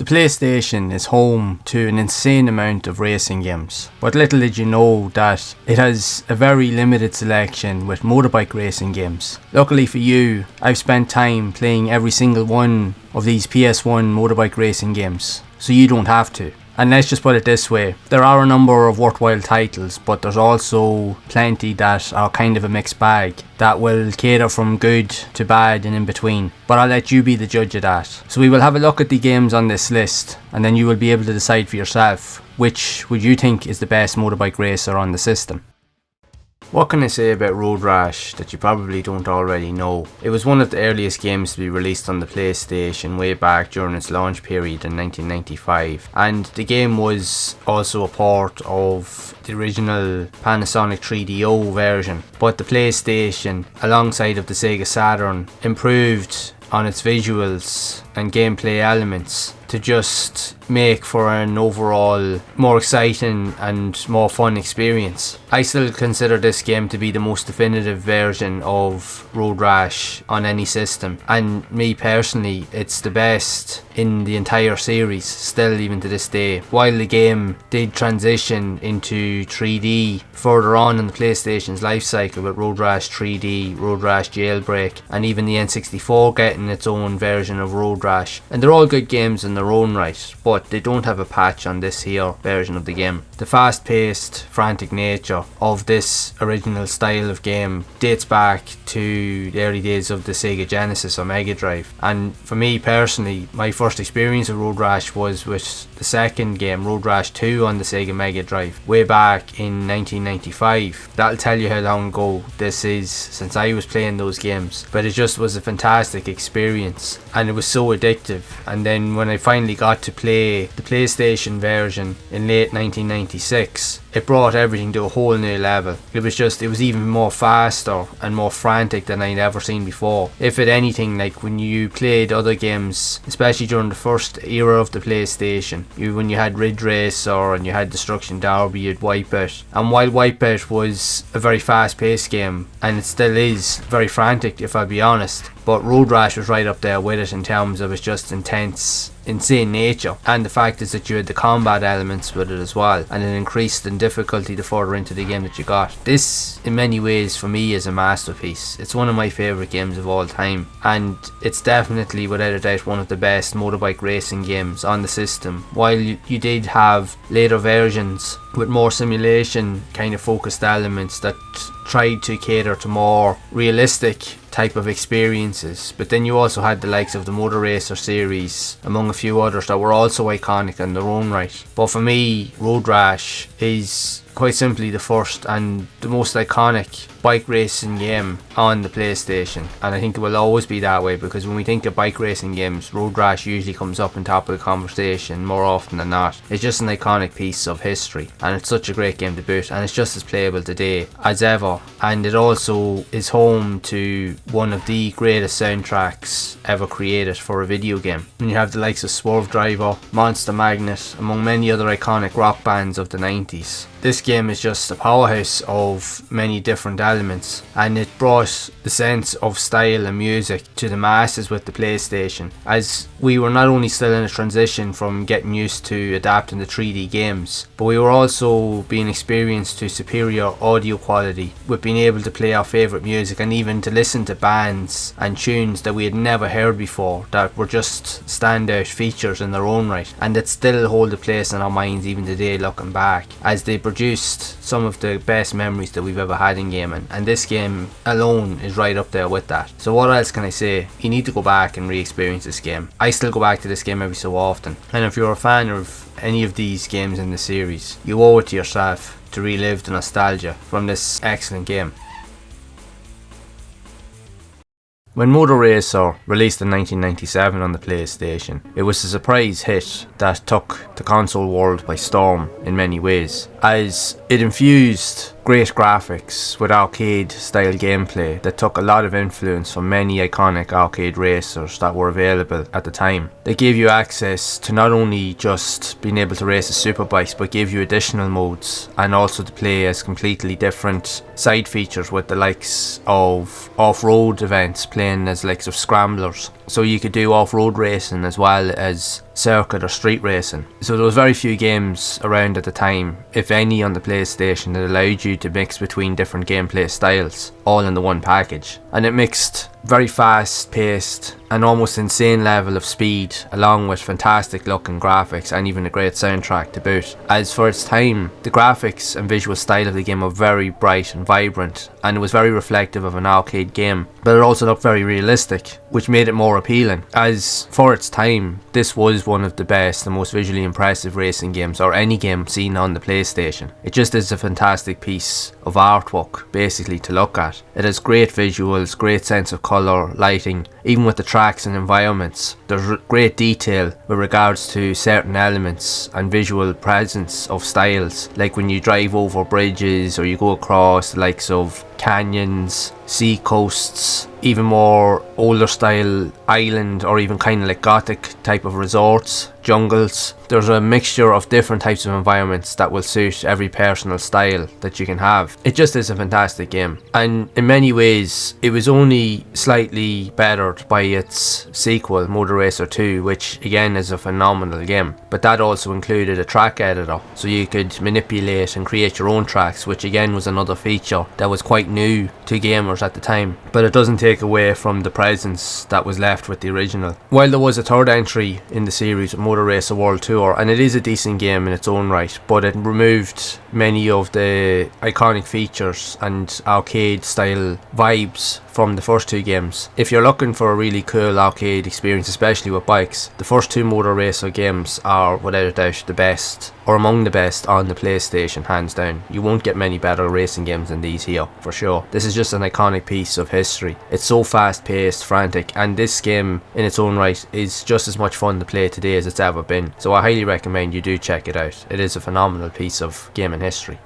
The PlayStation is home to an insane amount of racing games, but little did you know that it has a very limited selection with motorbike racing games. Luckily for you, I've spent time playing every single one of these PS1 motorbike racing games, so you don't have to. And let's just put it this way, there are a number of worthwhile titles, but there's also plenty that are kind of a mixed bag that will cater from good to bad and in between. But I'll let you be the judge of that. So we will have a look at the games on this list, and then you will be able to decide for yourself which would you think is the best motorbike racer on the system. What can I say about Road Rash that you probably don't already know? It was one of the earliest games to be released on the PlayStation way back during its launch period in 1995, and the game was also a port of the original Panasonic 3DO version, but the PlayStation, alongside of the Sega Saturn, improved on its visuals and gameplay elements to just make for an overall more exciting and more fun experience. I still consider this game to be the most definitive version of Road Rash on any system, and me personally, it's the best in the entire series still even to this day. While the game did transition into 3D further on in the PlayStation's life cycle with Road Rash 3D, Road Rash Jailbreak, and even the N64 getting its own version of Road Rash, and they're all good games in their own right, but they don't have a patch on this here version of the game. The fast-paced, frantic nature of this original style of game dates back to the early days of the Sega Genesis or Mega Drive, and for me personally, my first experience of Road Rash was with the second game, Road Rash 2, on the Sega Mega Drive way back in 1995. That'll tell you how long ago this is since I was playing those games, but it just was a fantastic experience and it was so addictive. And then when I finally got to play the PlayStation version in late 1996, it brought everything to a whole new level. It was even more faster and more frantic than I'd ever seen before. If at anything, like when you played other games, especially during the first era of the PlayStation, when you had Ridge Racer and you had Destruction Derby, you'd Wipeout. And while Wipeout was a very fast paced game, and it still is very frantic if I'll be honest, but Road Rash was right up there with it in terms of its just intense, insane nature, and the fact is that you had the combat elements with it as well, and it increased in difficulty the further into the game that you got. This in many ways for me is a masterpiece. It's one of my favourite games of all time, and it's definitely without a doubt one of the best motorbike racing games on the system. While you did have later versions with more simulation kind of focused elements that tried to cater to more realistic type of experiences, but then you also had the likes of the Moto Racer series among a few others that were also iconic in their own right. But for me, Road Rash is quite simply the first and the most iconic bike racing game on the PlayStation, and I think it will always be that way, because when we think of bike racing games, Road Rash usually comes up on top of the conversation more often than not. It's just an iconic piece of history, and it's such a great game to boot, and it's just as playable today as ever, and it also is home to one of the greatest soundtracks ever created for a video game. And you have the likes of Swerve Driver, Monster Magnet, among many other iconic rock bands of the 90s. This game is just a powerhouse of many different elements, and it brought the sense of style and music to the masses with the PlayStation, as we were not only still in a transition from getting used to adapting to 3D games, but we were also being experienced to superior audio quality with being able to play our favourite music and even to listen to bands and tunes that we had never heard before that were just standout features in their own right, and that still hold a place in our minds even today looking back, as they produced some of the best memories that we've ever had in gaming, and this game alone is right up there with that. So what else can I say? You need to go back and re-experience this game. I still go back to this game every so often, and if you're a fan of any of these games in the series, you owe it to yourself to relive the nostalgia from this excellent game. When Moto Racer released in 1997 on the PlayStation, it was a surprise hit that took the console world by storm in many ways, as it infused great graphics with arcade style gameplay that took a lot of influence from many iconic arcade racers that were available at the time. They gave you access to not only just being able to race as Superbikes, but gave you additional modes and also to play as completely different side features with the likes of off-road events, playing as likes of scramblers, so you could do off-road racing as well as circuit or street racing. So there was very few games around at the time, if any, on the PlayStation that allowed you to mix between different gameplay styles all in the one package, and it mixed very fast paced and almost insane level of speed along with fantastic looking graphics and even a great soundtrack to boot. As for its time, the graphics and visual style of the game were very bright and vibrant, and it was very reflective of an arcade game, but it also looked very realistic, which made it more appealing. As for its time, this was one of the best and most visually impressive racing games, or any game seen on the PlayStation. It just is a fantastic piece of artwork basically to look at. It has great visuals, great sense of colour, lighting, even with the tracks and environments. There's great detail with regards to certain elements and visual presence of styles, like when you drive over bridges or you go across the likes of canyons, sea coasts, even more older style island or even kind of like gothic type of resorts, jungles. There's a mixture of different types of environments that will suit every personal style that you can have. It just is a fantastic game, and in many ways it was only slightly bettered by its sequel, Moto Racer 2, which again is a phenomenal game, but that also included a track editor, so you could manipulate and create your own tracks, which again was another feature that was quite new to gamers at the time, but it doesn't take away from the presence that was left with the original. While there was a third entry in the series, Moto Racer World Tour, and it is a decent game in its own right, but it removed many of the iconic features and arcade style vibes from the first two games. If you're looking for a really cool arcade experience, especially with bikes, the first two Moto Racer games are without a doubt the best, or among the best on the PlayStation, hands down. You won't get many better racing games than these here, for sure. This is just an iconic piece of history. It's so fast paced, frantic, and this game in its own right is just as much fun to play today as it's ever been, so I highly recommend you do check it out. It is a phenomenal piece of gaming history.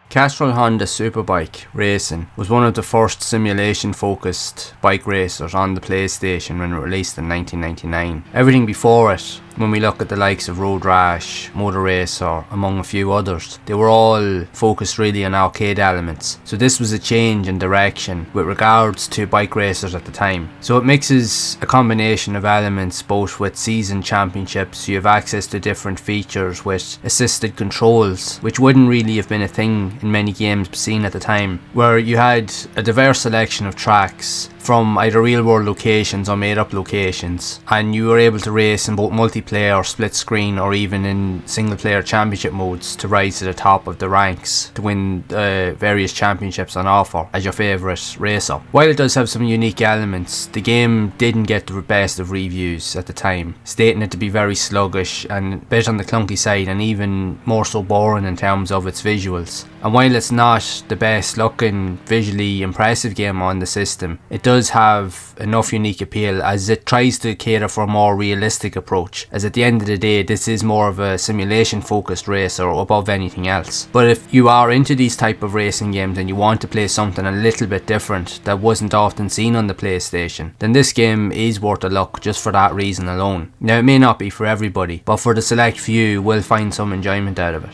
Castrol Honda Superbike Racing was one of the first simulation focused bike racers on the PlayStation when it released in 1999. Everything before it, when we look at the likes of Rash, Moto Racer, among a few others, they were all focused really on arcade elements. So this was a change in direction with regards to bike racers at the time. So it mixes a combination of elements, both with season championships, you have access to different features with assisted controls, which wouldn't really have been a thing in many games seen at the time, where you had a diverse selection of tracks from either real world locations or made up locations, and you were able to race in both multiplayer, split screen, or even in single player championship modes to rise to the top of the ranks to win various championships on offer as your favourite racer. While it does have some unique elements, the game didn't get the best of reviews at the time, stating it to be very sluggish and a bit on the clunky side, and even more so boring in terms of its visuals. And while it's not the best looking, visually impressive game on the system, it does have enough unique appeal as it tries to cater for a more realistic approach, as at the end of the day this is more of a simulation focused racer above anything else. But if you are into these type of racing games and you want to play something a little bit different that wasn't often seen on the PlayStation, then this game is worth a look just for that reason alone. Now it may not be for everybody, but for the select few will find some enjoyment out of it.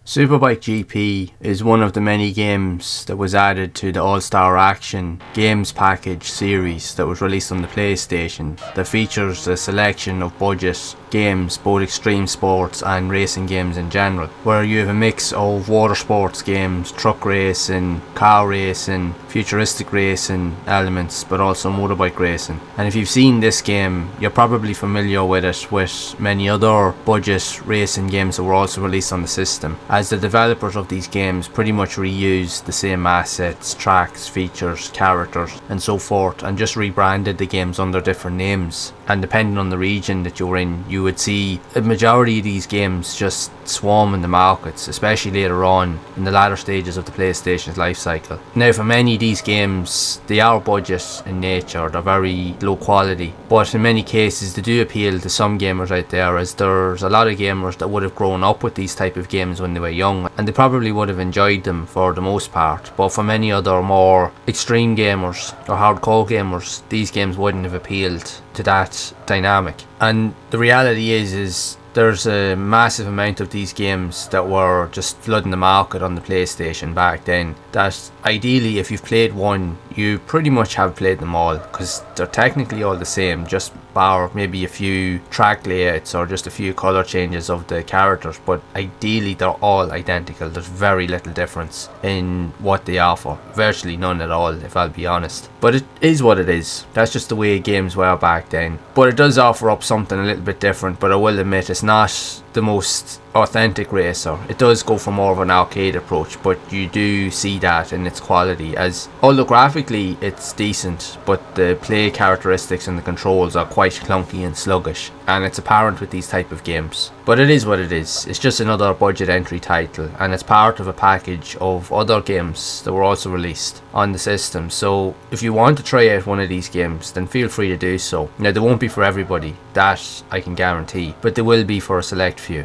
Superbike GP is one of the many games that was added to the All-Star Action Games Package series that was released on the PlayStation, that features a selection of budget games, both extreme sports and racing games in general, where you have a mix of water sports games, truck racing, car racing, futuristic racing elements, but also motorbike racing. And if you've seen this game, you're probably familiar with it with many other budget racing games that were also released on the system, as the developers of these games pretty much reused the same assets, tracks, features, characters and so forth, and just rebranded the games under different names. And depending on the region that you're in, you would see a majority of these games just swarm in the markets, especially later on in the latter stages of the PlayStation's life cycle. Now for many of these games, they are budget in nature, they're very low quality, but in many cases they do appeal to some gamers out there, as there's a lot of gamers that would have grown up with these type of games when they were young, and they probably would have enjoyed them for the most part. But for many other more extreme gamers or hardcore gamers, these games wouldn't have appealed to that dynamic. And the reality is there's a massive amount of these games that were just flooding the market on the PlayStation back then, that ideally if you've played one, you pretty much have played them all, because they're technically all the same, just bar maybe a few track layouts or just a few colour changes of the characters, but ideally they're all identical. There's very little difference in what they offer, virtually none at all if I'll be honest, but it is what it is. That's just the way games were back then. But it does offer up something a little bit different, but I will admit it's not the most authentic racer. It does go for more of an arcade approach, but you do see that in its quality, as although graphically it's decent, but the play characteristics and the controls are quite clunky and sluggish, and it's apparent with these type of games. But it is what it is. It's just another budget entry title, and it's part of a package of other games that were also released on the system. So if you want to try out one of these games, then feel free to do so. Now, they won't be for everybody, that I can guarantee, but they will be for a select few.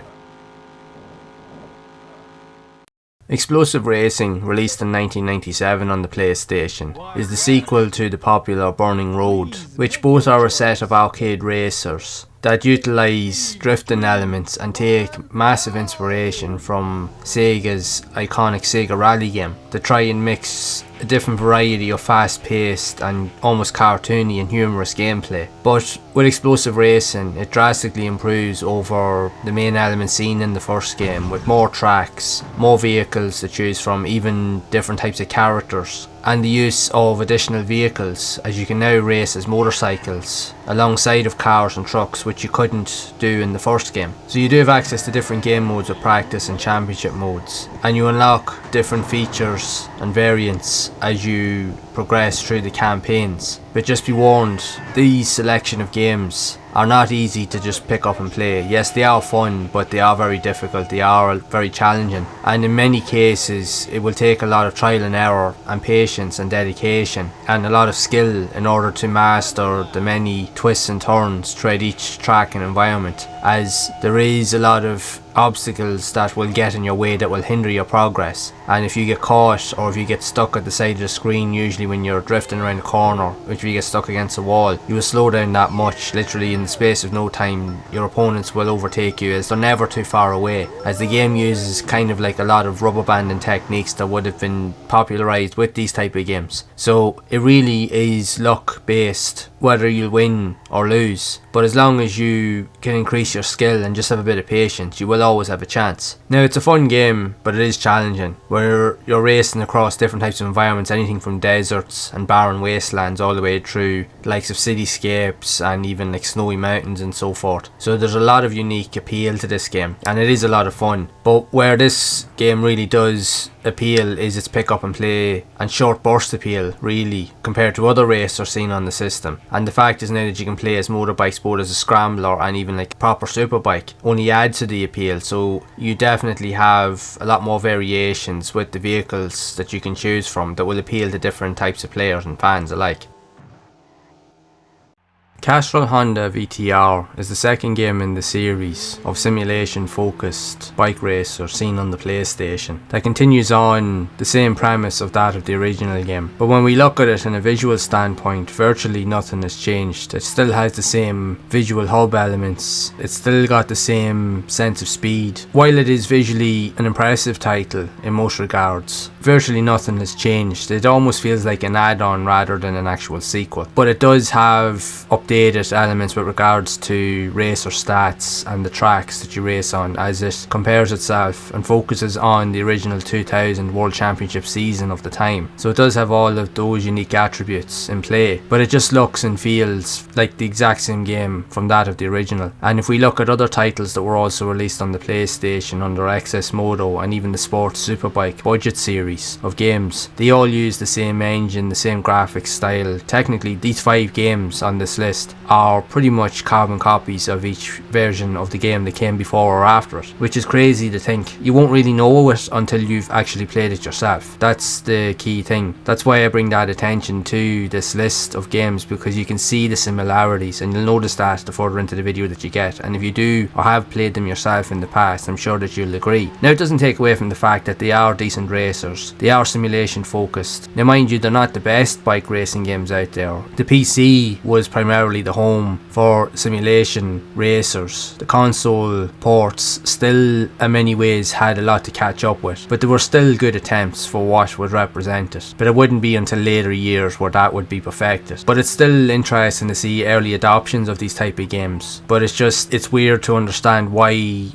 Explosive Racing, released in 1997 on the PlayStation, is the sequel to the popular Burning Road, which both are a set of arcade racers that utilise drifting elements and take massive inspiration from Sega's iconic Sega Rally game to try and mix a different variety of fast-paced and almost cartoony and humorous gameplay. But with Explosive Racing, it drastically improves over the main elements seen in the first game, with more tracks, more vehicles to choose from, even different types of characters, and the use of additional vehicles, as you can now race as motorcycles alongside of cars and trucks, which you couldn't do in the first game. So you do have access to different game modes with practice and championship modes, and you unlock different features and variants as you progress through the campaigns. But just be warned, these selection of games are not easy to just pick up and play. Yes, they are fun, but they are very difficult, they are very challenging, and in many cases it will take a lot of trial and error and patience and dedication and a lot of skill in order to master the many twists and turns throughout each track and environment, as there is a lot of obstacles that will get in your way that will hinder your progress. And if you get caught, or if you get stuck at the side of the screen, usually when you're drifting around a corner, if you get stuck against a wall, you will slow down that much. Literally in the space of no time, your opponents will overtake you, as they're never too far away, as the game uses kind of like a lot of rubber banding techniques that would have been popularised with these type of games. So it really is luck based whether you'll win or lose, but as long as you can increase your skill and just have a bit of patience, you will always have a chance. Now, it's a fun game, but it is challenging, where you're racing across different types of environments, anything from deserts and barren wastelands all the way through the likes of cityscapes and even like snowy mountains and so forth. So there's a lot of unique appeal to this game, and it is a lot of fun. But where this game really does appeal is its pick up and play and short burst appeal, really, compared to other racers seen on the system. And the fact is now that you can play as motorbikes both as a scrambler and even like a proper superbike only adds to the appeal. So you definitely have a lot more variations with the vehicles that you can choose from that will appeal to different types of players and fans alike. Castrol Honda VTR is the second game in the series of simulation-focused bike racers seen on the PlayStation that continues on the same premise of that of the original game. But when we look at it in a visual standpoint, virtually nothing has changed. It still has the same visual hub elements, it's still got the same sense of speed. While it is visually an impressive title in most regards, virtually nothing has changed. It almost feels like an add-on rather than an actual sequel. But it does have updated elements with regards to racer stats and the tracks that you race on, as it compares itself and focuses on the original 2000 World Championship season of the time. So it does have all of those unique attributes in play, but it just looks and feels like the exact same game from that of the original. And if we look at other titles that were also released on the PlayStation under XS Moto and even the Sports Superbike budget series of games, they all use the same engine, the same graphics style. Technically, these 5 games on this list are pretty much carbon copies of each version of the game that came before or after it, which is crazy to think. You won't really know it until you've actually played it yourself. That's the key thing. That's why I bring that attention to this list of games, because you can see the similarities, and you'll notice that the further into the video that you get. And if you do or have played them yourself in the past, I'm sure that you'll agree. Now, it doesn't take away from the fact that they are decent racers. They are simulation focused. Now, mind you, they're not the best bike racing games out there. The PC was primarily necessarily the home for simulation racers. The console ports still in many ways had a lot to catch up with, but there were still good attempts for what would represent it. But it wouldn't be until later years where that would be perfected. But it's still interesting to see early adoptions of these type of games. But it's weird to understand why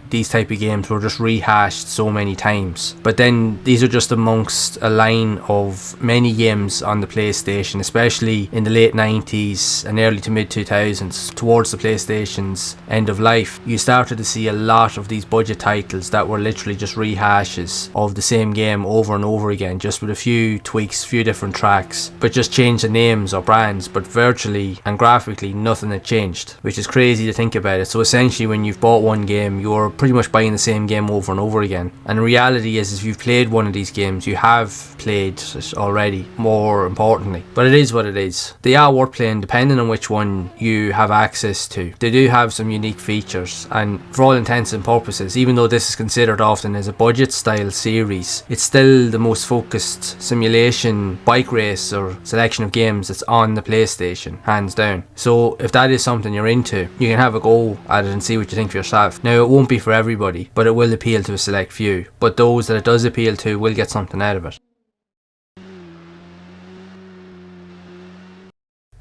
these type of games were just rehashed so many times. But then these are just amongst a line of many games on the PlayStation, especially in the late 90s and early to mid 2000s, towards the PlayStation's end of life. You started to see a lot of these budget titles that were literally just rehashes of the same game over and over again, just with a few tweaks, few different tracks, but just change the names or brands, but virtually and graphically nothing had changed, which is crazy to think about it. So essentially when you've bought one game, you're pretty much buying the same game over and over again. And the reality is, if you've played one of these games, you have played it already, more importantly. But it is what it is. They are worth playing depending on which one you have access to. They do have some unique features, and for all intents and purposes, even though this is considered often as a budget style series, it's still the most focused simulation bike race or selection of games that's on the PlayStation, hands down. So if that is something you're into, you can have a go at it and see what you think for yourself. Now, it won't be for everybody, but it will appeal to a select few. But those that it does appeal to will get something out of it.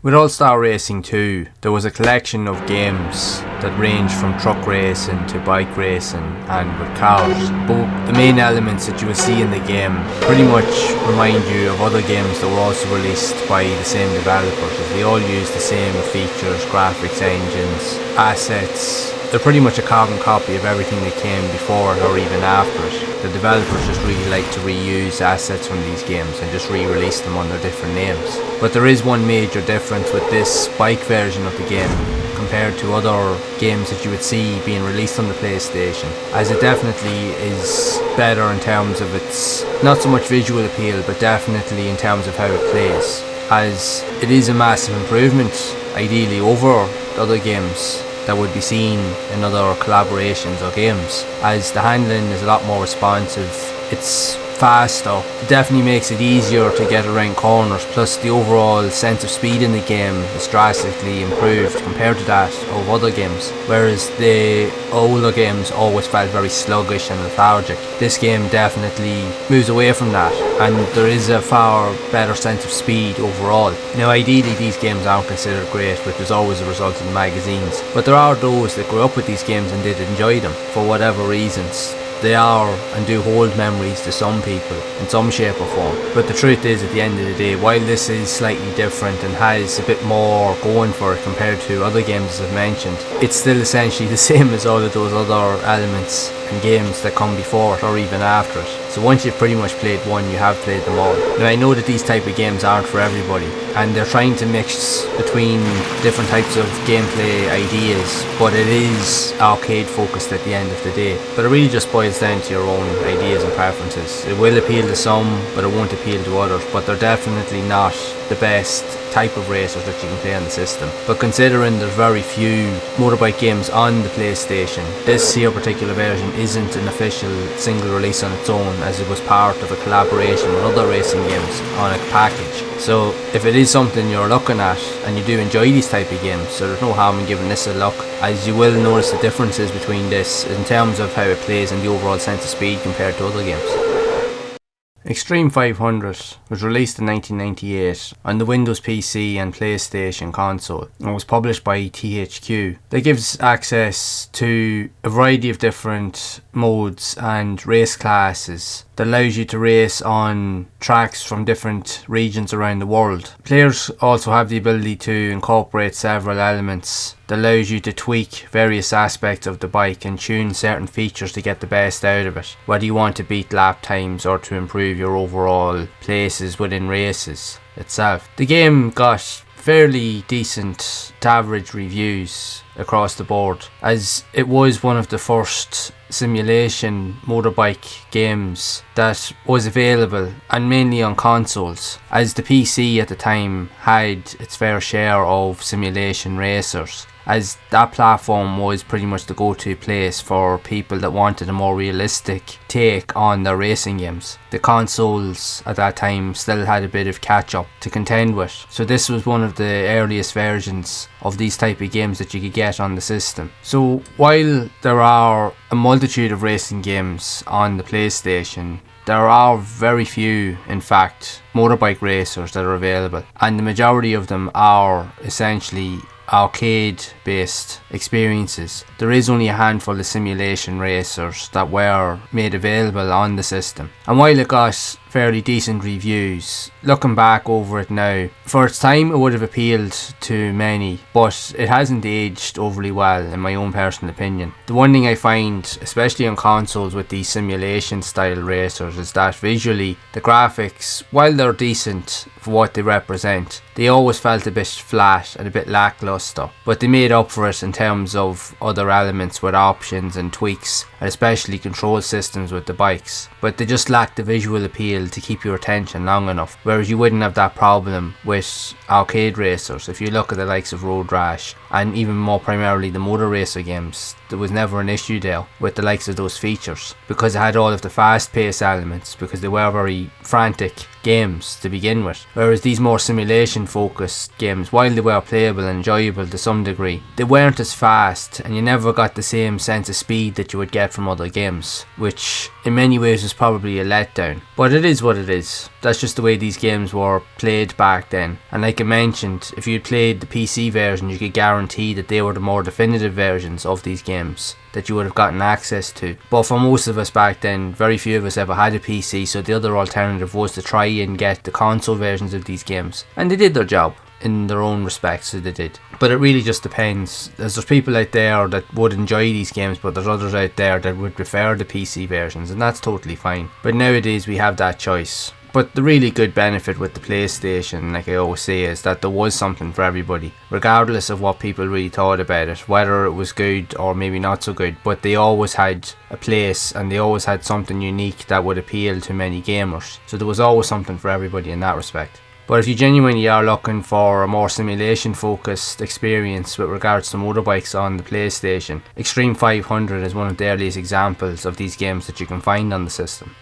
With All-Star Racing 2, there was a collection of games that ranged from truck racing to bike racing and with cars. But the main elements that you will see in the game pretty much remind you of other games that were also released by the same developers, as they all use the same features, graphics engines, assets. They're pretty much a carbon copy of everything that came before it or even after it. The developers just really like to reuse assets from these games and just re-release them under different names. But there is one major difference with this bike version of the game compared to other games that you would see being released on the PlayStation, as it definitely is better in terms of its, not so much visual appeal, but definitely in terms of how it plays, as it is a massive improvement ideally over other games that would be seen in other collaborations or games, as the handling is a lot more responsive, it's faster, it definitely makes it easier to get around corners, plus the overall sense of speed in the game is drastically improved compared to that of other games, whereas the older games always felt very sluggish and lethargic. This game definitely moves away from that, and there is a far better sense of speed overall. Now ideally these games aren't considered great, which is always a result of the magazines, but there are those that grew up with these games and did enjoy them for whatever reasons. They are and do hold memories to some people in some shape or form. But the truth is, at the end of the day, while this is slightly different and has a bit more going for it compared to other games as I've mentioned, it's still essentially the same as all of those other elements and games that come before it or even after it. So once you've pretty much played one, you have played them all. Now I know that these type of games aren't for everybody, and they're trying to mix between different types of gameplay ideas, but it is arcade focused at the end of the day. But it really just boils down to your own ideas and preferences. It will appeal to some, but it won't appeal to others, but they're definitely not the best type of racers that you can play on the system. But considering there's very few motorbike games on the PlayStation, this here particular version isn't an official single release on its own, as it was part of a collaboration with other racing games on a package. So if it is something you're looking at and you do enjoy these type of games, so there's no harm in giving this a look, as you will notice the differences between this in terms of how it plays and the overall sense of speed compared to other games. Extreme 500 was released in 1998 on the Windows PC and PlayStation console and was published by THQ. That gives access to a variety of different modes and race classes that allows you to race on tracks from different regions around the world. Players also have the ability to incorporate several elements that allows you to tweak various aspects of the bike and tune certain features to get the best out of it, whether you want to beat lap times or to improve your overall places within races itself. The game got fairly decent to average reviews across the board, as it was one of the first simulation motorbike games that was available, and mainly on consoles, as the PC at the time had its fair share of simulation racers, as that platform was pretty much the go-to place for people that wanted a more realistic take on their racing games. The consoles at that time still had a bit of catch-up to contend with, so this was one of the earliest versions of these type of games that you could get on the system. So while there are a multitude of racing games on the PlayStation, there are very few, in fact, motorbike racers that are available, and the majority of them are essentially arcade based experiences. There is only a handful of simulation racers that were made available on the system, and while it got fairly decent reviews, looking back over it now, for its time it would have appealed to many, but it hasn't aged overly well in my own personal opinion. The one thing I find, especially on consoles with these simulation style racers, is that visually the graphics, while they're decent for what they represent, they always felt a bit flat and a bit lackluster, but they made up for it in terms of other elements with options and tweaks, and especially control systems with the bikes, but they just lacked the visual appeal to keep your attention long enough, whereas you wouldn't have that problem with arcade racers. If you look at the likes of Road Rash, and even more primarily the Moto Racer games, there was never an issue there with the likes of those features, because it had all of the fast pace elements, because they were very frantic games to begin with. Whereas these more simulation focused games, while they were playable and enjoyable to some degree, they weren't as fast, and you never got the same sense of speed that you would get from other games, which in many ways was probably a letdown. But it is what it is. That's just the way these games were played back then, and like I mentioned, if you'd played the PC version, you could guarantee that they were the more definitive versions of these games that you would have gotten access to. But for most of us back then, very few of us ever had a PC, so the other alternative was to try and get the console versions of these games, and they did their job in their own respects, so they did. But it really just depends, as there's people out there that would enjoy these games, but there's others out there that would prefer the PC versions, and that's totally fine. But nowadays we have that choice. But the really good benefit with the PlayStation, like I always say, is that there was something for everybody, regardless of what people really thought about it, whether it was good or maybe not so good, but they always had a place and they always had something unique that would appeal to many gamers. So there was always something for everybody in that respect. But if you genuinely are looking for a more simulation focused experience with regards to motorbikes on the PlayStation, Extreme 500 is one of the earliest examples of these games that you can find on the system.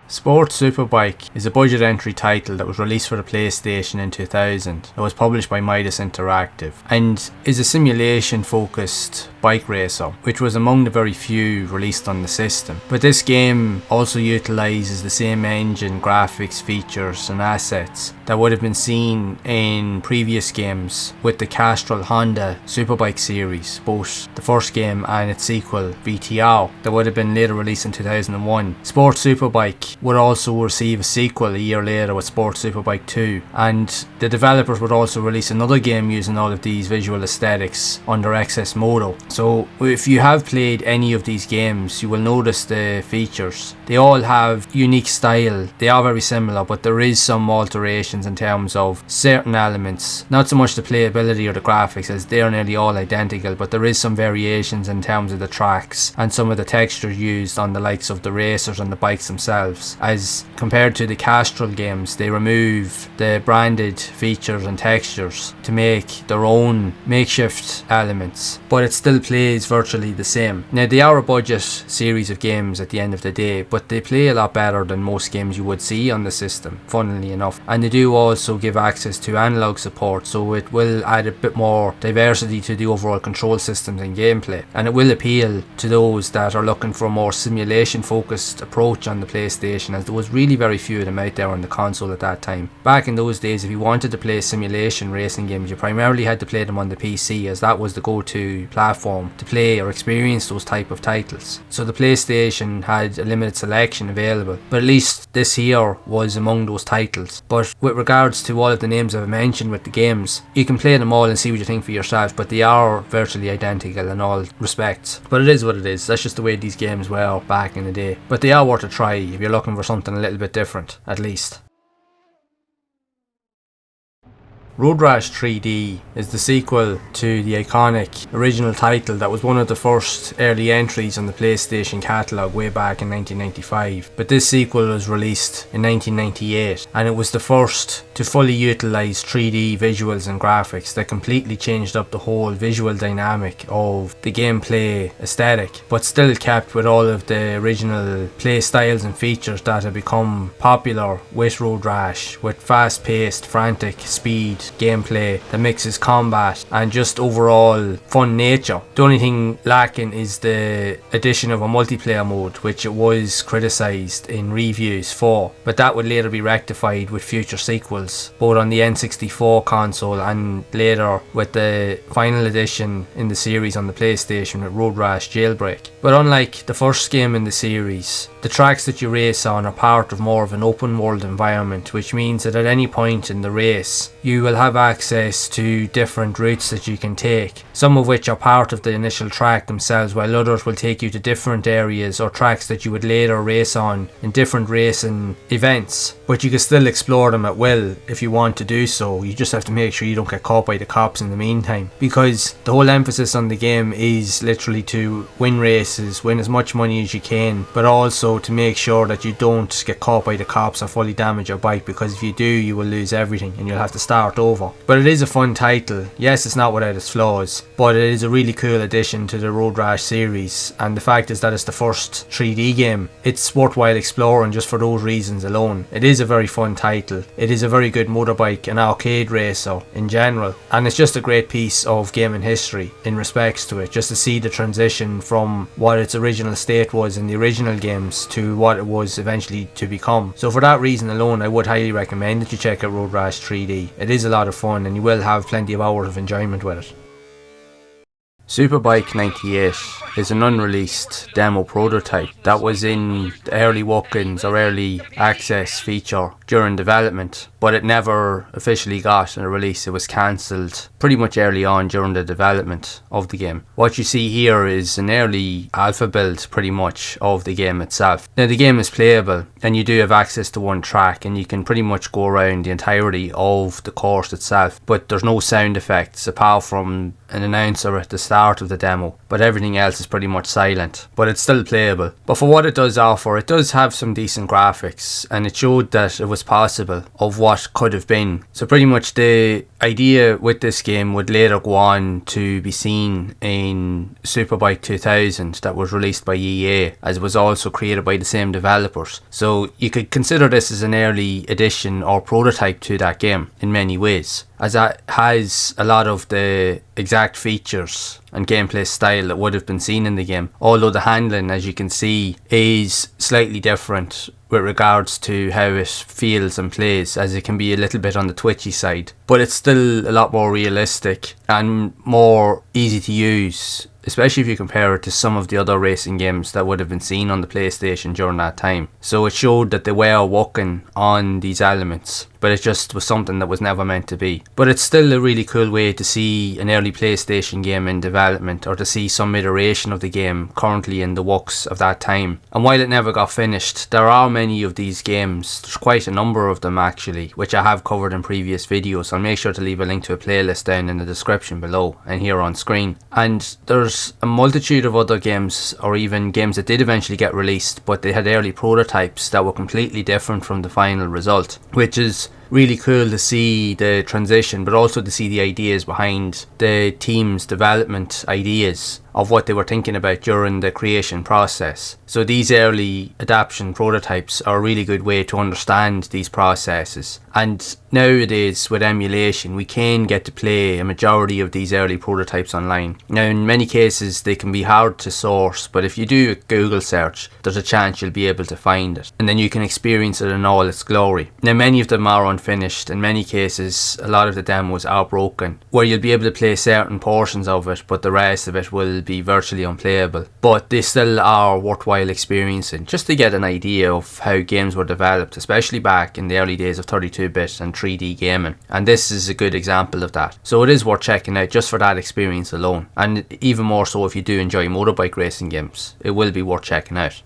Sports Superbike is a budget entry title that was released for the PlayStation in 2000. It was published by Midas Interactive and is a simulation focused bike racer, which was among the very few released on the system. But this game also utilises the same engine, graphics, features and assets that would have been seen in previous games with the Castrol Honda Superbike series, both the first game and its sequel VTR that would have been later released in 2001. Sports Superbike would also receive a sequel a year later with Sports Superbike 2, and the developers would also release another game using all of these visual aesthetics under XS Moto. So if you have played any of these games, you will notice the features. They all have unique style. They are very similar, but there is some alterations in terms of certain elements. Not so much the playability or the graphics, as they are nearly all identical, but there is some variations in terms of the tracks and some of the textures used on the likes of the racers and the bikes themselves. As compared to the Castrol games, they remove the branded features and textures to make their own makeshift elements, but it still plays virtually the same. Now, they are a budget series of games at the end of the day, but they play a lot better than most games you would see on the system, funnily enough. And they do also give access to analog support, so it will add a bit more diversity to the overall control systems and gameplay, and it will appeal to those that are looking for a more simulation focused approach on the PlayStation, as there was really very few of them out there on the console at that time. Back in those days, if you wanted to play simulation racing games, you primarily had to play them on the PC, as that was the go-to platform to play or experience those type of titles. So the PlayStation had a limited selection available, but at least this here was among those titles. But with regards to all of the names I've mentioned with the games, you can play them all and see what you think for yourself, but they are virtually identical in all respects. But it is what it is. That's just the way these games were back in the day. But they are worth a try if you're looking for something a little bit different, at least. Road Rash 3D is the sequel to the iconic original title that was one of the first early entries on the PlayStation catalogue way back in 1995, but this sequel was released in 1998 and it was the first to fully utilise 3D visuals and graphics that completely changed up the whole visual dynamic of the gameplay aesthetic, but still kept with all of the original play styles and features that have become popular with Road Rash, with fast paced, frantic speed gameplay that mixes combat and just overall fun nature. The only thing lacking is the addition of a multiplayer mode, which it was criticised in reviews for, but that would later be rectified with future sequels, both on the N64 console and later with the final edition in the series on the PlayStation with Road Rash Jailbreak. But unlike the first game in the series, the tracks that you race on are part of more of an open world environment, which means that at any point in the race you will have access to different routes that you can take, some of which are part of the initial track themselves, while others will take you to different areas or tracks that you would later race on in different racing events. But you can still explore them at will if you want to do so. You just have to make sure you don't get caught by the cops in the meantime, because the whole emphasis on the game is literally to win races, win as much money as you can, but also to make sure that you don't get caught by the cops or fully damage your bike, because if you do, you will lose everything and you'll have to start over. But it is a fun title. Yes, it's not without its flaws, but it is a really cool addition to the Road Rash series, and the fact is that it's the first 3D game. It's worthwhile exploring just for those reasons alone. It is a very fun title. It is a very good motorbike and arcade racer in general, and it's just a great piece of gaming history in respects to it, just to see the transition from what its original state was in the original games to what it was eventually to become. So for that reason alone, I would highly recommend that you check out Road Rash 3D. It is a lot of fun and you will have plenty of hours of enjoyment with it. Superbike 98 is an unreleased demo prototype that was in the early workings or early access feature during development, but it never officially got a release. It was cancelled pretty much early on during the development of the game. What you see here is an early alpha build pretty much of the game itself. Now the game is playable and you do have access to one track and you can pretty much go around the entirety of the course itself, but there's no sound effects apart from an announcer at the start of the demo, but everything else is pretty much silent, but it's still playable. But for what it does offer, it does have some decent graphics and it showed that it was possible of what could have been. So pretty much the idea with this game would later go on to be seen in Superbike 2000 that was released by EA, as it was also created by the same developers. So you could consider this as an early addition or prototype to that game in many ways, as that has a lot of the exact features and gameplay style that would have been seen in the game, although the handling, as you can see, is slightly different with regards to how it feels and plays, as it can be a little bit on the twitchy side, but it's still a lot more realistic and more easy to use, especially if you compare it to some of the other racing games that would have been seen on the PlayStation during that time. So it showed that they were working on these elements, but it just was something that was never meant to be. But it's still a really cool way to see an early PlayStation game in development, or to see some iteration of the game currently in the works of that time. And while it never got finished, there are many of these games, there's quite a number of them actually, which I have covered in previous videos. I'll make sure to leave a link to a playlist down in the description below and here on screen. And there's a multitude of other games, or even games that did eventually get released, but they had early prototypes that were completely different from the final result, which is really cool to see the transition, but also to see the ideas behind the team's development ideas of what they were thinking about during the creation process. So these early adaptation prototypes are a really good way to understand these processes. And nowadays with emulation, we can get to play a majority of these early prototypes online. Now in many cases they can be hard to source, but if you do a Google search, there's a chance you'll be able to find it, and then you can experience it in all its glory. Now many of them are unfinished. In many cases a lot of the demos are broken, where you'll be able to play certain portions of it, but the rest of it will be virtually unplayable. But they still are worthwhile experiencing, just to get an idea of how games were developed, especially back in the early days of 32-bit and 3D gaming, and this is a good example of that. So it is worth checking out just for that experience alone, and even more so if you do enjoy motorbike racing games, it will be worth checking out.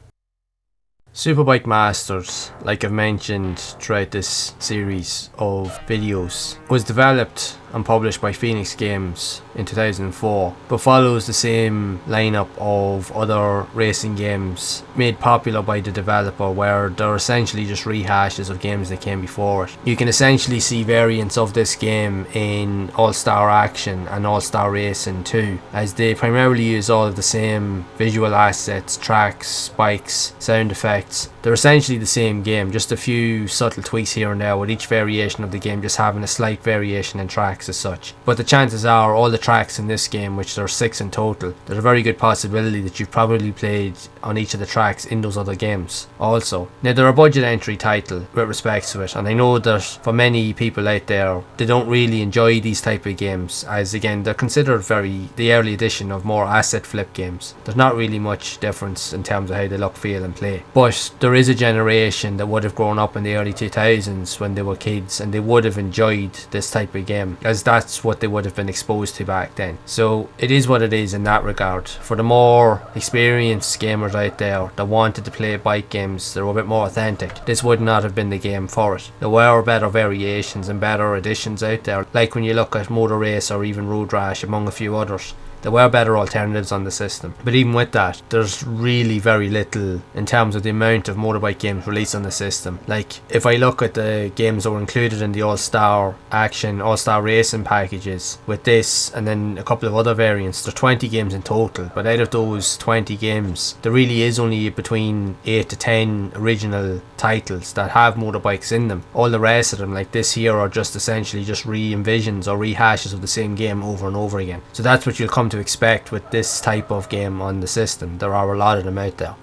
Superbike Masters, like I've mentioned throughout this series of videos, was developed and published by Phoenix Games in 2004, but follows the same lineup of other racing games made popular by the developer, where they're essentially just rehashes of games that came before it. You can essentially see variants of this game in All-Star Action and All-Star Racing too, as they primarily use all of the same visual assets, tracks, bikes, sound effects. They're essentially the same game, just a few subtle tweaks here and there, with each variation of the game just having a slight variation in tracks as such. But the chances are all the tracks in this game, which there are 6 in total, there's a very good possibility that you've probably played on each of the tracks in those other games also. Now, they're a budget entry title with respect to it, and I know that for many people out there, they don't really enjoy these type of games, as again they're considered the early edition of more asset flip games. There's not really much difference in terms of how they look, feel and play, but there is a generation that would have grown up in the early 2000s when they were kids, and they would have enjoyed this type of game, as that's what they would have been exposed to back then. So it is what it is in that regard. For the more experienced gamers out there that wanted to play bike games that were a bit more authentic, this would not have been the game for it. There were better variations and better additions out there, like when you look at Moto Racer or even Road Rash, among a few others. There were better alternatives on the system, but even with that, there's really very little in terms of the amount of motorbike games released on the system. Like, if I look at the games that were included in the All-Star Action, All-Star Racing packages, with this and then a couple of other variants, there's 20 games in total, but out of those 20 games, there really is only between 8 to 10 original titles that have motorbikes in them. All the rest of them, like this here, are just essentially just re-envisions or rehashes of the same game over and over again. So that's what you'll come to expect with this type of game on the system. There are a lot of them out there.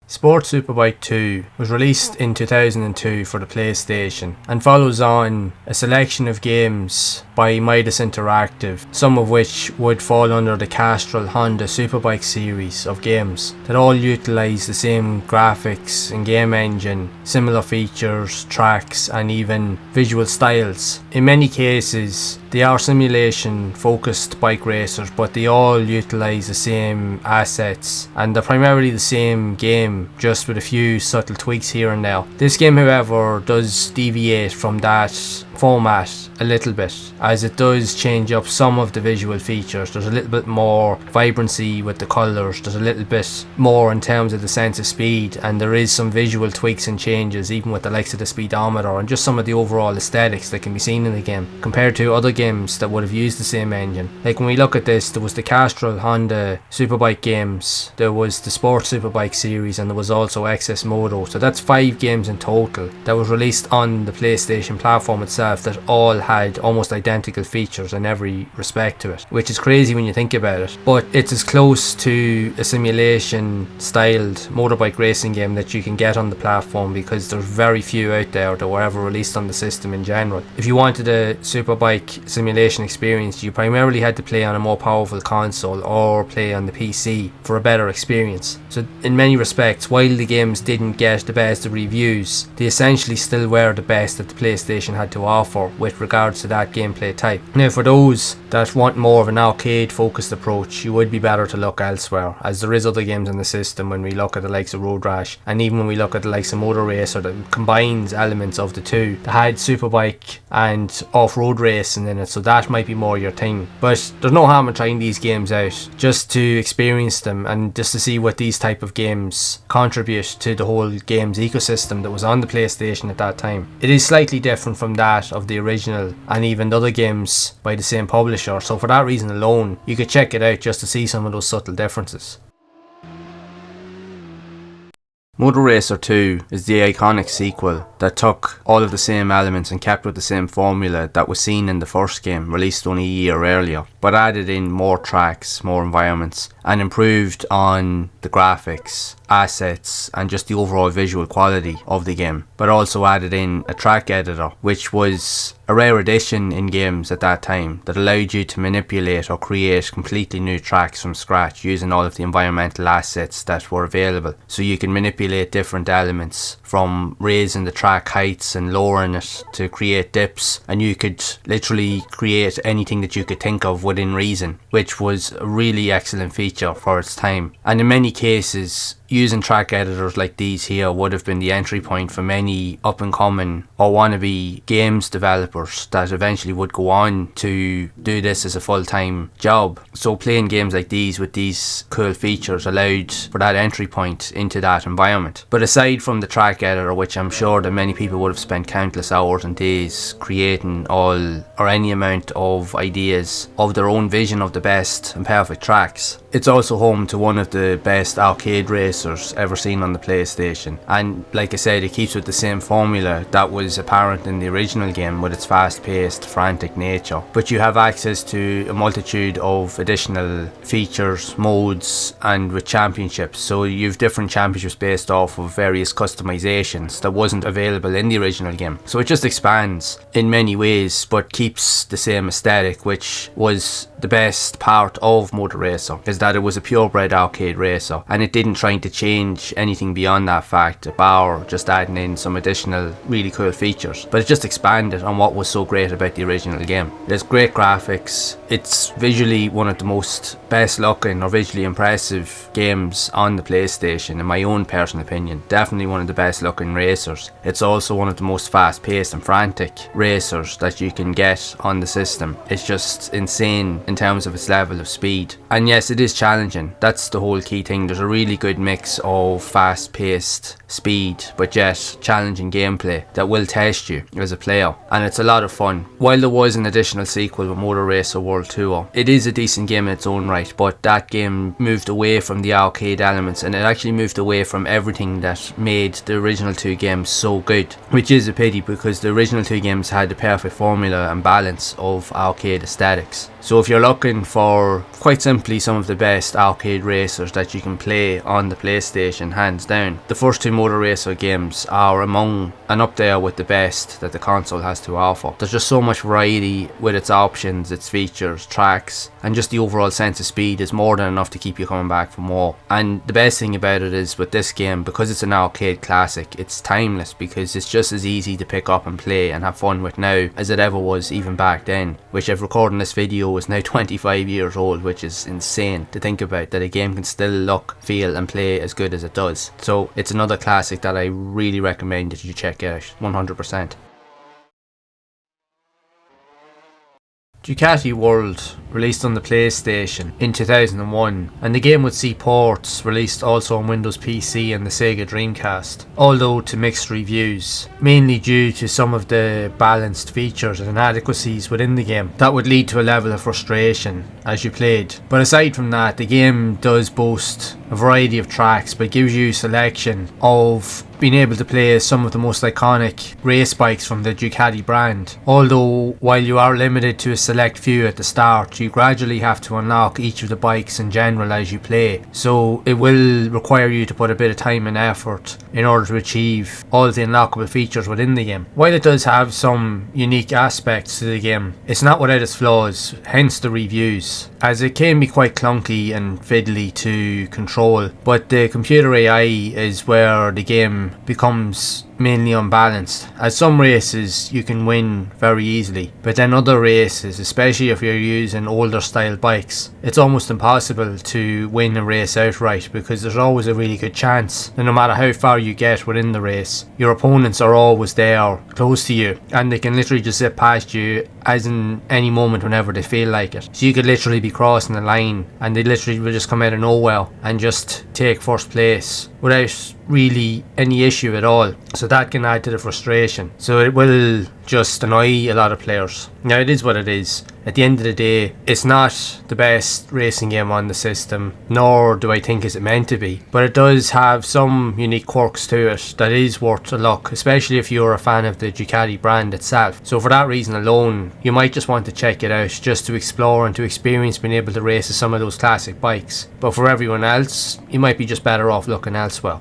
Sports Superbike 2 was released in 2002 for the PlayStation and follows on a selection of games by Midas Interactive, some of which would fall under the Castrol Honda Superbike series of games that all utilise the same graphics and game engine, similar features, tracks and even visual styles. In many cases they are simulation focused bike racers, but they all utilise the same assets and they're primarily the same game, just with a few subtle tweaks here and there. This game, however, does deviate from that format a little bit, as it does change up some of the visual features. There's a little bit more vibrancy with the colours, there's a little bit more in terms of the sense of speed, and there is some visual tweaks and changes even with the likes of the speedometer and just some of the overall aesthetics that can be seen in the game compared to other games that would have used the same engine. Like when we look at this, there was the Castrol Honda Superbike games, there was the Sports Superbike series, and there was also XS Moto. So that's 5 games in total that was released on the PlayStation platform itself that all had almost identical features in every respect to it, which is crazy when you think about it. But it's as close to a simulation styled motorbike racing game that you can get on the platform, because there's very few out there that were ever released on the system in general. If you wanted a Superbike simulation experience, you primarily had to play on a more powerful console or play on the PC for a better experience. So in many respects, while the games didn't get the best of reviews, they essentially still were the best that the PlayStation had to offer with regards to that gameplay type. Now, for those that want more of an arcade focused approach, you would be better to look elsewhere, as there is other games in the system when we look at the likes of Road Rash, and even when we look at the likes of Moto Racer that combines elements of the two. They had Superbike and off-road racing in it, so that might be more your thing. But there's no harm in trying these games out just to experience them and just to see what these type of games contribute to the whole games ecosystem that was on the PlayStation at that time. It is slightly different from that of the original and even other games by the same publisher, so for that reason alone you could check it out just to see some of those subtle differences. Moto Racer 2 is the iconic sequel that took all of the same elements and kept with the same formula that was seen in the first game, released only a year earlier, but added in more tracks, more environments, and improved on the graphics assets and just the overall visual quality of the game, but also added in a track editor, which was a rare addition in games at that time, that allowed you to manipulate or create completely new tracks from scratch using all of the environmental assets that were available. So you can manipulate different elements, from raising the track heights and lowering it to create dips, and you could literally create anything that you could think of within reason, which was a really excellent feature for its time. And in many cases, using track editors like these here would have been the entry point for many up and coming or wannabe games developers that eventually would go on to do this as a full-time job. So playing games like these with these cool features allowed for that entry point into that environment. But aside from the track editor, which I'm sure that many people would have spent countless hours and days creating all or any amount of ideas of their own vision of the best and perfect tracks, it's also home to one of the best arcade racers ever seen on the PlayStation. And like I said, it keeps with the same formula that was apparent in the original game with its fast-paced, frantic nature. But you have access to a multitude of additional features, modes, and with championships. So you have different championships based off of various customizations that wasn't available in the original game. So it just expands in many ways, but keeps the same aesthetic, which was the best part of Moto Racer, is that it was a purebred arcade racer, and it didn't try to change anything beyond that fact, bar just adding in some additional really cool features. But it just expanded on what was so great about the original game. There's great graphics, it's visually one of the most best looking or visually impressive games on the PlayStation in my own personal opinion. Definitely one of the best looking racers. It's also one of the most fast paced and frantic racers that you can get on the system. It's just insane in terms of its level of speed. And yes, it is challenging. That's the whole key thing. There's a really good mix of fast paced speed but yet challenging gameplay that will test you as a player, and it's a lot of fun. While there was an additional sequel with Moto Racer World Tour, it is a decent game in its own right, but that game moved away from the arcade elements, and it actually moved away from everything that made the original two games so good, which is a pity because the original two games had the perfect formula and balance of arcade aesthetics. So if you're looking for, quite simply, some of the best arcade racers that you can play on the PlayStation, hands down, the first two Moto Racer games are among and up there with the best that the console has to offer. There's just so much variety with its options, its features, tracks, and just the overall sense of speed is more than enough to keep you coming back for more. And the best thing about it is, with this game, because it's an arcade classic, it's timeless, because it's just as easy to pick up and play and have fun with now as it ever was even back then, which, if recording this video, is now 25 years old, which is insane to think about, that a game can still look, feel and play as good as it does. So it's another classic that I really recommend that you check out 100%. Ducati World released on the PlayStation in 2001, and the game would see ports released also on Windows PC and the Sega Dreamcast, although to mixed reviews, mainly due to some of the balanced features and inadequacies within the game that would lead to a level of frustration as you played. But aside from that, the game does boast a variety of tracks, but gives you selection of being able to play some of the most iconic race bikes from the Ducati brand. Although while you are limited to a select few at the start, you gradually have to unlock each of the bikes in general as you play, so it will require you to put a bit of time and effort in order to achieve all the unlockable features within the game. While it does have some unique aspects to the game, it's not without its flaws, hence the reviews, as it can be quite clunky and fiddly to control. But the computer AI is where the game becomes mainly unbalanced, as some races you can win very easily, but then other races, especially if you're using older style bikes, it's almost impossible to win a race outright, because there's always a really good chance that no matter how far you get within the race, your opponents are always there close to you, and they can literally just zip past you as in any moment whenever they feel like it. So you could literally be crossing the line and they literally will just come out of nowhere and just take first place without really any issue at all. So that can add to the frustration. So it will just annoy a lot of players. Now, it is what it is. At the end of the day, it's not the best racing game on the system, nor do I think is it meant to be, but it does have some unique quirks to it that is worth a look, especially if you're a fan of the Ducati brand itself. So for that reason alone, you might just want to check it out just to explore and to experience being able to race some of those classic bikes. But for everyone else, you might be just better off looking elsewhere.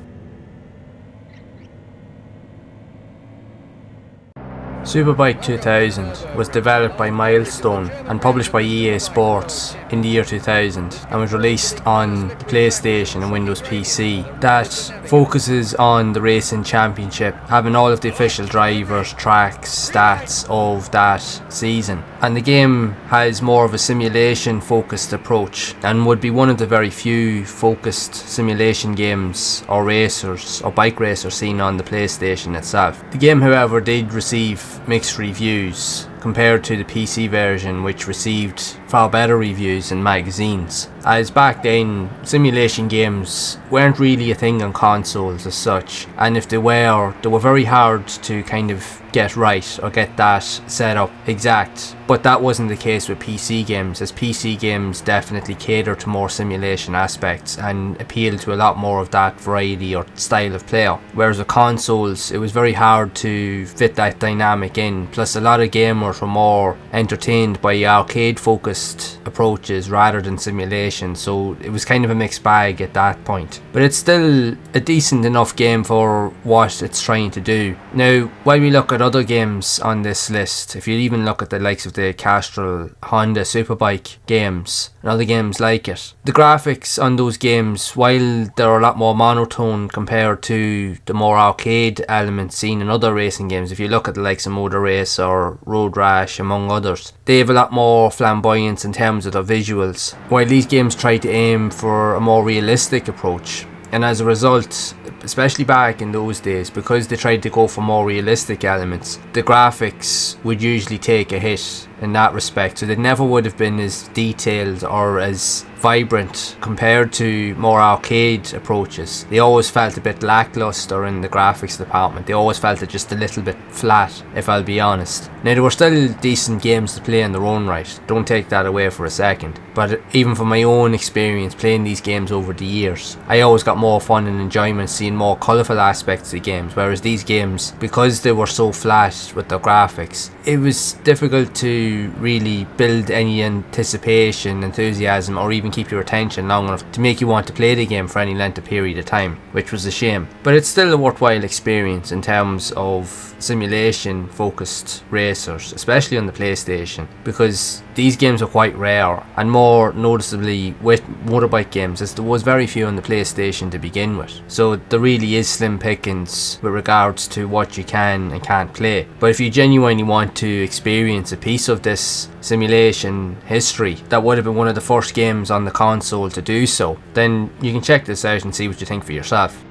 Superbike 2000 was developed by Milestone and published by EA Sports in the year 2000 and was released on the PlayStation and Windows PC. That focuses on the racing championship, having all of the official drivers, tracks, stats of that season. And the game has more of a simulation focused approach and would be one of the very few focused simulation games or racers or bike racers seen on the PlayStation itself. The game, however, did receive mixed reviews compared to the PC version, which received far better reviews in magazines, as back then simulation games weren't really a thing on consoles as such, and if they were very hard to kind of get right or get that set up exact. But that wasn't the case with PC games, as PC games definitely cater to more simulation aspects and appeal to a lot more of that variety or style of player, whereas with consoles it was very hard to fit that dynamic in. Plus a lot of gamers were more entertained by arcade focused approaches rather than simulation, so it was kind of a mixed bag at that point. But it's still a decent enough game for what it's trying to do. Now, while we look at other games on this list, if you even look at the likes of the Castrol Honda Superbike games and other games like it, the graphics on those games, while they're a lot more monotone compared to the more arcade elements seen in other racing games, if you look at the likes of Moto Racer or Road Rash among others, they have a lot more flamboyance in terms of their visuals, while these games try to aim for a more realistic approach. And as a result, especially back in those days, because they tried to go for more realistic elements, the graphics would usually take a hit in that respect, so they never would have been as detailed or as vibrant compared to more arcade approaches. They always felt a bit lackluster in the graphics department. They always felt it just a little bit flat, if I'll be honest. Now, they were still decent games to play in their own right, don't take that away for a second, but even from my own experience playing these games over the years, I always got more fun and enjoyment seeing more colourful aspects of games, whereas these games, because they were so flat with their graphics, it was difficult to really build any anticipation, enthusiasm, or even keep your attention long enough to make you want to play the game for any length of period of time, which was a shame. But it's still a worthwhile experience in terms of simulation focused racers, especially on the PlayStation, because these games are quite rare, and more noticeably with motorbike games, as there was very few on the PlayStation to begin with, so there really is slim pickings with regards to what you can and can't play. But if you genuinely want to experience a piece of this simulation history that would have been one of the first games on the console to do so, then you can check this out and see what you think for yourself.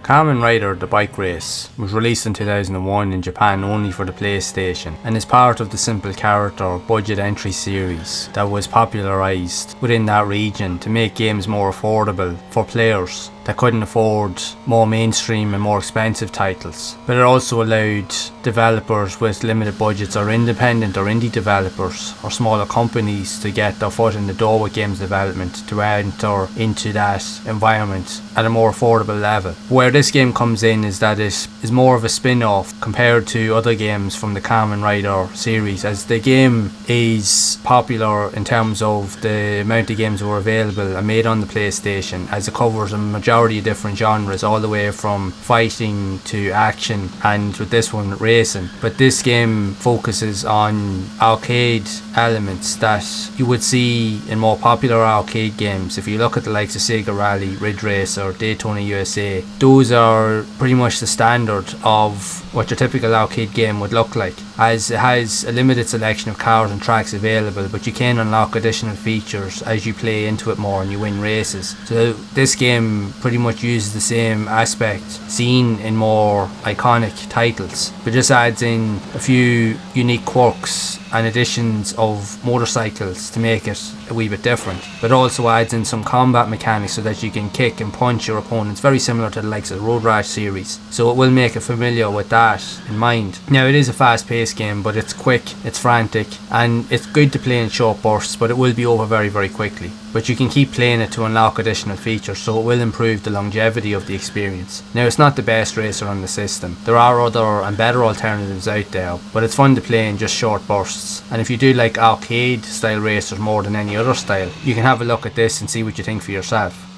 Kamen Rider The Bike Race was released in 2001 in Japan only for the PlayStation, and is part of the simple character budget entry series that was popularised within that region to make games more affordable for players that couldn't afford more mainstream and more expensive titles. But it also allowed developers with limited budgets or independent or indie developers or smaller companies to get their foot in the door with games development to enter into that environment at a more affordable level. Where this game comes in is that it is more of a spin-off compared to other games from the Kamen Rider series, as the game is popular in terms of the amount of games that were available and made on the PlayStation, as it covers a majority of different genres, all the way from fighting to action, and with this one racing. But this game focuses on arcade elements that you would see in more popular arcade games. If you look at the likes of Sega Rally, Ridge Racer, Daytona USA, those are pretty much the standard of what your typical arcade game would look like, as it has a limited selection of cars and tracks available, but you can unlock additional features as you play into it more and you win races. So this game pretty much uses the same aspect seen in more iconic titles, but just adds in a few unique quirks and additions of motorcycles to make it a wee bit different, but also adds in some combat mechanics so that you can kick and punch your opponents, very similar to the likes of the Road Rash series, so it will make it familiar with that in mind. Now, it is a fast paced game, but it's quick, it's frantic, and it's good to play in short bursts, but it will be over very, very quickly. But you can keep playing it to unlock additional features, so it will improve the longevity of the experience. Now, it's not the best racer on the system. There are other and better alternatives out there, but it's fun to play in just short bursts. And if you do like arcade style racers more than any other style, you can have a look at this and see what you think for yourself.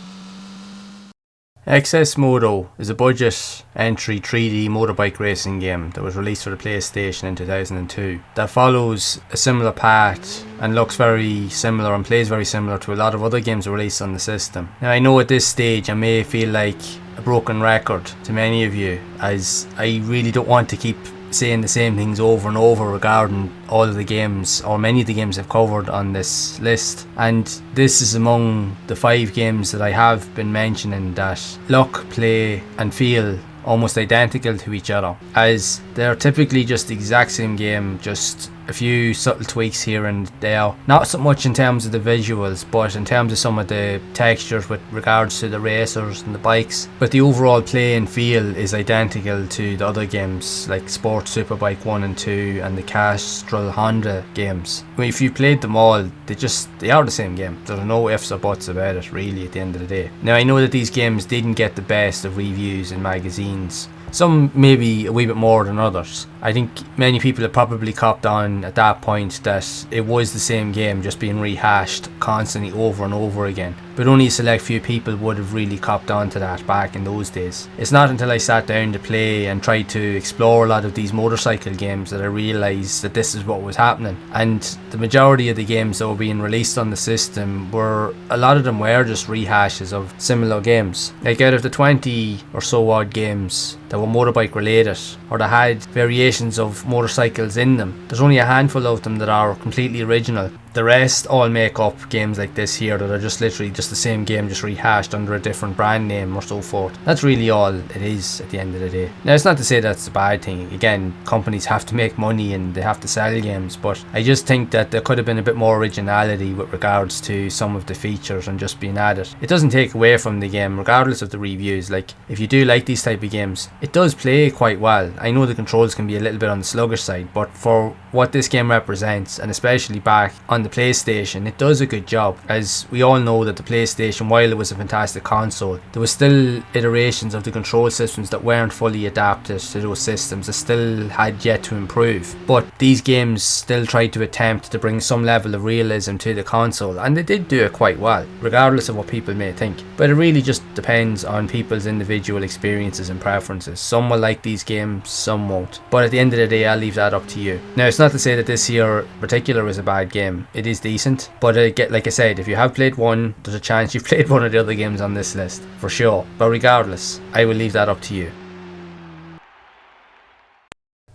XS Moto is a budget entry 3D motorbike racing game that was released for the PlayStation in 2002 that follows a similar path and looks very similar and plays very similar to a lot of other games released on the system. Now, I know at this stage I may feel like a broken record to many of you, as I really don't want to keep saying the same things over and over regarding all of the games, or many of the games I've covered on this list, and this is among the 5 games that I have been mentioning that look, play and feel almost identical to each other, as they're typically just the exact same game, just a few subtle tweaks here and there, not so much in terms of the visuals but in terms of some of the textures with regards to the racers and the bikes, but the overall play and feel is identical to the other games like Sports Superbike 1 and 2 and the Castrol Honda games. I mean, if you played them all, they are the same game. There's no ifs or buts about it really at the end of the day. Now, I know that these games didn't get the best of reviews in magazines, some maybe a wee bit more than others. I think many people have probably copped on at that point that it was the same game just being rehashed constantly over and over again, but only a select few people would have really copped on to that back in those days. It's not until I sat down to play and tried to explore a lot of these motorcycle games that I realised that this is what was happening, and the majority of the games that were being released on the system a lot of them were just rehashes of similar games. Like, out of the 20 or so odd games that were motorbike related or that had variations of motorcycles in them, there's only a handful of them that are completely original. The rest all make up games like this here that are just literally just the same game, just rehashed under a different brand name or so forth. That's really all it is at the end of the day. Now, it's not to say that's a bad thing. Again, companies have to make money and they have to sell games, but I just think that there could have been a bit more originality with regards to some of the features and just being added. It doesn't take away from the game regardless of the reviews. Like, if you do like these type of games, it does play quite well. I know the controls can be a little bit on the sluggish side, but for what this game represents, and especially back on the PlayStation, it does a good job. As we all know that the PlayStation, while it was a fantastic console, there was still iterations of the control systems that weren't fully adapted to those systems, that still had yet to improve. But these games still tried to attempt to bring some level of realism to the console, and they did do it quite well, regardless of what people may think. But it really just depends on people's individual experiences and preferences. Some will like these games, some won't. But at the end of the day, I'll leave that up to you. Now, it's not to say that this here in particular is a bad game. It is decent, but like I said, if you have played one, there's a chance you've played one of the other games on this list, for sure. But regardless, I will leave that up to you.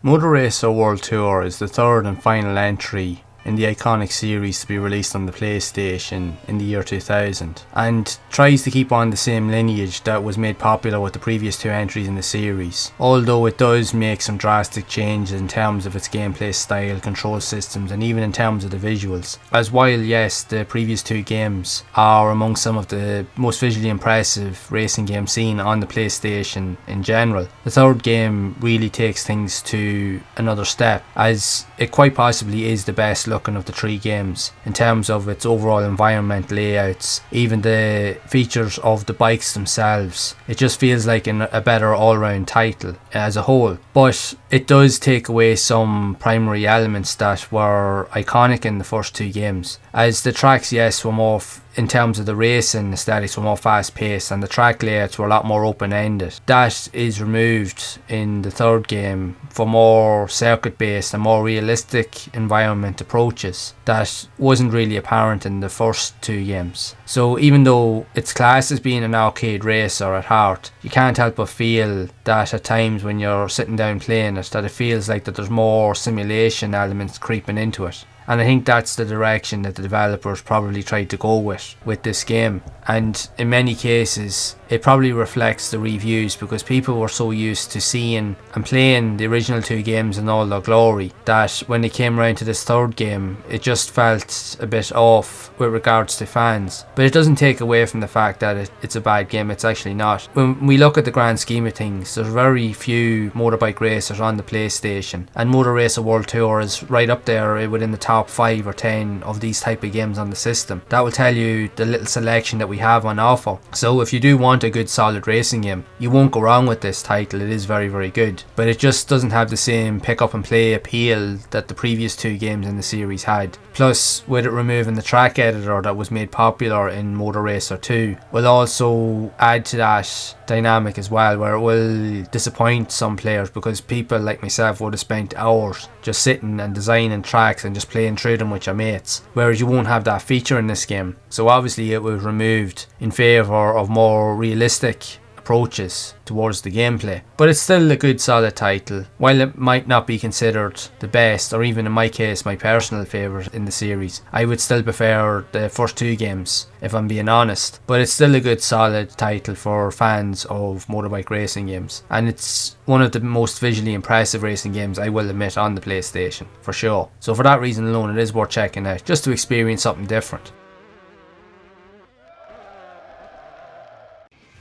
Moto Racer World Tour is the third and final entry in the iconic series to be released on the PlayStation in the year 2000, and tries to keep on the same lineage that was made popular with the previous 2 entries in the series, although it does make some drastic changes in terms of its gameplay style, control systems, and even in terms of the visuals. As while yes, the previous 2 games are among some of the most visually impressive racing games seen on the PlayStation in general, the third game really takes things to another step, as it quite possibly is the best looking of the 3 games in terms of its overall environment, layouts, even the features of the bikes themselves. It just feels like a better all-round title as a whole, but it does take away some primary elements that were iconic in the first 2 games, as the tracks, yes, were more in terms of the racing aesthetics, were more fast paced, and the track layouts were a lot more open ended. That is removed in the third game for more circuit based and more realistic environment approaches that wasn't really apparent in the first 2 games. So even though it's classed as being an arcade racer at heart, you can't help but feel that at times when you're sitting down playing it, that it feels like that there's more simulation elements creeping into it. and I think that's the direction that the developers probably tried to go with this game. And in many cases it probably reflects the reviews, because people were so used to seeing and playing the original 2 games in all their glory that when they came around to this 3rd game it just felt a bit off with regards to fans. But it doesn't take away from the fact that it's a bad game. It's actually not. When we look at the grand scheme of things, there's very few motorbike racers on the PlayStation, and Moto Racer World Tour is right up there within the top 5 or 10 of these type of games on the system. That will tell you the little selection that we have on offer. So if you do want a good solid racing game, you won't go wrong with this title. It is very, very good, but it just doesn't have the same pick up and play appeal that the previous 2 games in the series had. Plus, with it removing the track editor that was made popular in Moto Racer 2, will also add to that dynamic as well, where it will disappoint some players, because people like myself would have spent hours just sitting and designing tracks and just playing through them with your mates, whereas you won't have that feature in this game. So obviously it was removed in favour of more realistic approaches towards the gameplay. But it's still a good solid title. While it might not be considered the best, or even in my case my personal favourite in the series, I would still prefer the first 2 games if I'm being honest. But it's still a good solid title for fans of motorbike racing games, and it's one of the most visually impressive racing games, I will admit, on the PlayStation for sure. So for that reason alone it is worth checking out, just to experience something different.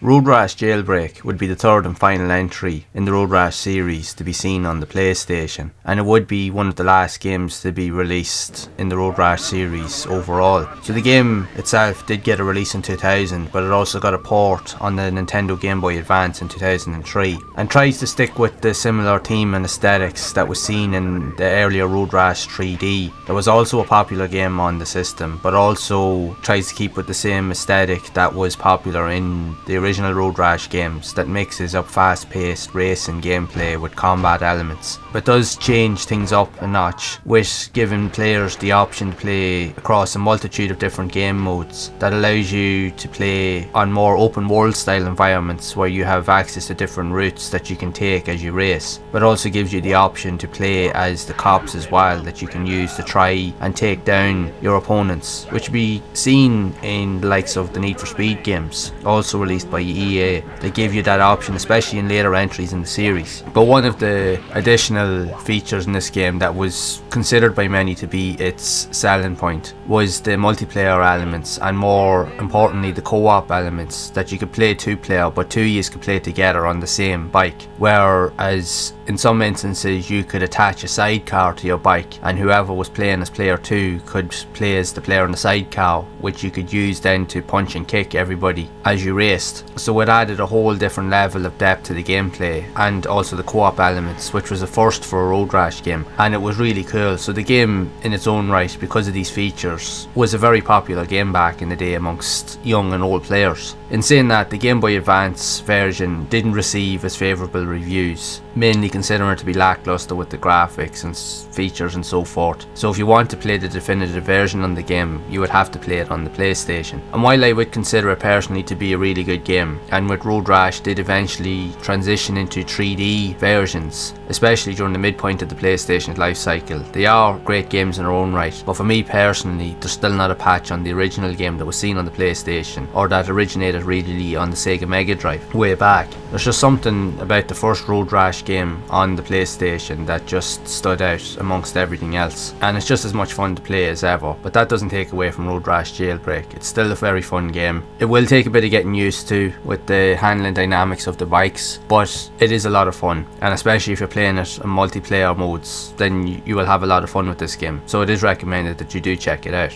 Road Rash Jailbreak would be the 3rd and final entry in the Road Rash series to be seen on the PlayStation, and it would be one of the last games to be released in the Road Rash series overall. So the game itself did get a release in 2000, but it also got a port on the Nintendo Game Boy Advance in 2003, and tries to stick with the similar theme and aesthetics that was seen in the earlier Road Rash 3D. That was also a popular game on the system, but also tries to keep with the same aesthetic that was popular in the original Road Rash games, that mixes up fast-paced racing gameplay with combat elements, but does change things up a notch, with giving players the option to play across a multitude of different game modes that allows you to play on more open world style environments where you have access to different routes that you can take as you race, but also gives you the option to play as the cops as well, that you can use to try and take down your opponents, which will be seen in the likes of the Need for Speed games, also released by EA. They give you that option, especially in later entries in the series. But one of the additional features in this game that was considered by many to be its selling point was the multiplayer elements, and more importantly the co-op elements, that you could play 2-player, but 2 of you could play together on the same bike, whereas in some instances you could attach a sidecar to your bike, and whoever was playing as player 2 could play as the player in the sidecar, which you could use then to punch and kick everybody as you raced. So it added a whole different level of depth to the gameplay, and also the co-op elements, which was a first for a Road Rash game, and it was really cool. So the game in its own right, because of these features, was a very popular game back in the day amongst young and old players. In saying that, the Game Boy Advance version didn't receive as favourable reviews, mainly considering it to be lackluster with the graphics and features and so forth. So if you want to play the definitive version on the game, you would have to play it on the PlayStation. And while I would consider it personally to be a really good game, and with Road Rash did eventually transition into 3D versions, especially during the midpoint of the PlayStation's life cycle, they are great games in their own right. But for me personally, there's still not a patch on the original game that was seen on the PlayStation, or that originated really on the Sega Mega Drive way back. There's just something about the first Road Rash game on the PlayStation that just stood out amongst everything else, and it's just as much fun to play as ever. But that doesn't take away from Road Rash Jailbreak. It's still a very fun game. It will take a bit of getting used to with the handling dynamics of the bikes, but it is a lot of fun, and especially if you're playing it in multiplayer modes, then you will have a lot of fun with this game. So it is recommended that you do check it out.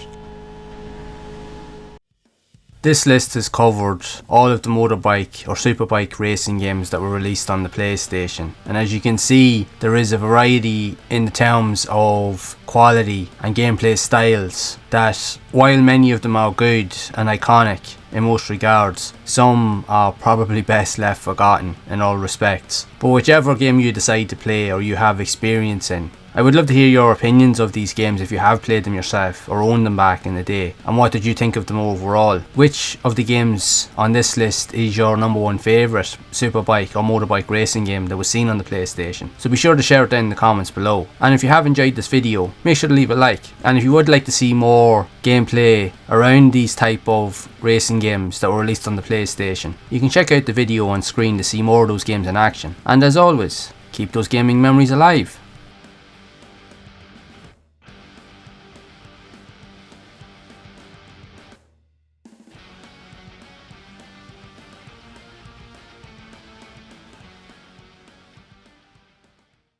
This list has covered all of the motorbike or superbike racing games that were released on the PlayStation, and as you can see, there is a variety in the terms of quality and gameplay styles that, while many of them are good and iconic in most regards, some are probably best left forgotten in all respects. But whichever game you decide to play or you have experience in, I would love to hear your opinions of these games if you have played them yourself or owned them back in the day, and what did you think of them overall. Which of the games on this list is your number one favourite Superbike or motorbike racing game that was seen on the PlayStation? So be sure to share it down in the comments below. And if you have enjoyed this video, make sure to leave a like. And if you would like to see more gameplay around these type of racing games that were released on the PlayStation, you can check out the video on screen to see more of those games in action. And as always, keep those gaming memories alive.